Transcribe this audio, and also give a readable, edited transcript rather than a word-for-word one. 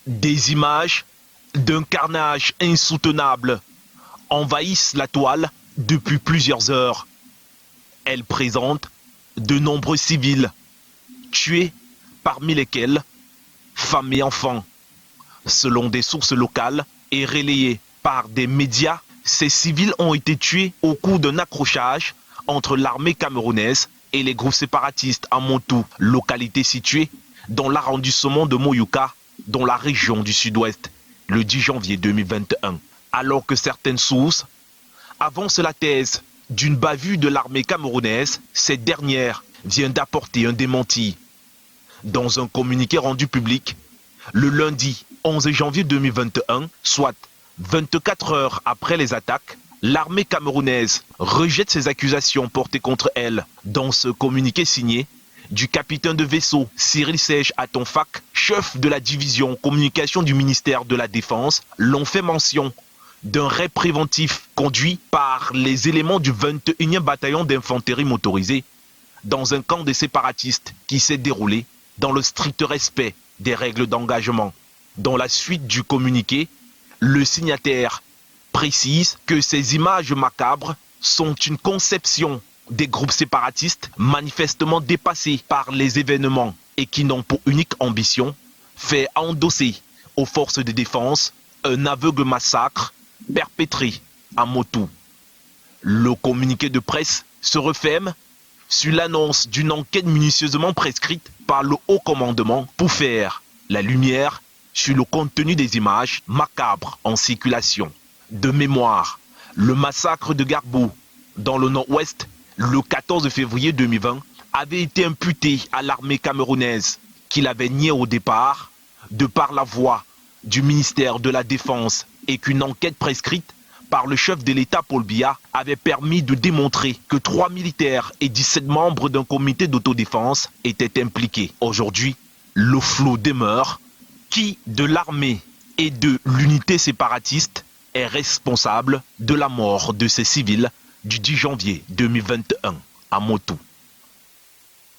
Des images d'un carnage insoutenable envahissent la toile depuis plusieurs heures. Elles présentent de nombreux civils tués, parmi lesquels femmes et enfants. Selon des sources locales et relayées par des médias, ces civils ont été tués au cours d'un accrochage entre l'armée camerounaise et les groupes séparatistes à Montou, localité située dans l'arrondissement de Moyouka, dans la région du Sud-Ouest, le 10 janvier 2021. Alors que certaines sources avancent la thèse d'une bavure de l'armée camerounaise, cette dernière vient d'apporter un démenti. Dans un communiqué rendu public le lundi 11 janvier 2021, soit 24 heures après les attaques, l'armée camerounaise rejette ces accusations portées contre elle. Dans ce communiqué signé du capitaine de vaisseau Cyril Serge Atonfak, chef de la division communication du ministère de la Défense, l'ont fait mention d'un raid préventif conduit par les éléments du 21e bataillon d'infanterie motorisée dans un camp des séparatistes qui s'est déroulé dans le strict respect des règles d'engagement. Dans la suite du communiqué, le signataire précise que ces images macabres sont une conception des groupes séparatistes manifestement dépassés par les événements et qui n'ont pour unique ambition fait endosser aux forces de défense un aveugle massacre perpétré à Motou. Le communiqué de presse se referme sur l'annonce d'une enquête minutieusement prescrite par le haut commandement pour faire la lumière sur le contenu des images macabres en circulation. De mémoire, le massacre de Garbou dans le nord-ouest le 14 février 2020 avait été imputé à l'armée camerounaise qui l'avait nié au départ de par la voix du ministère de la Défense et qu'une enquête prescrite par le chef de l'État Paul Biya avait permis de démontrer que 3 militaires et 17 membres d'un comité d'autodéfense étaient impliqués. Aujourd'hui, le flou demeure. Qui de l'armée et de l'unité séparatiste est responsable de la mort de ces civils du 10 janvier 2021 à Motou?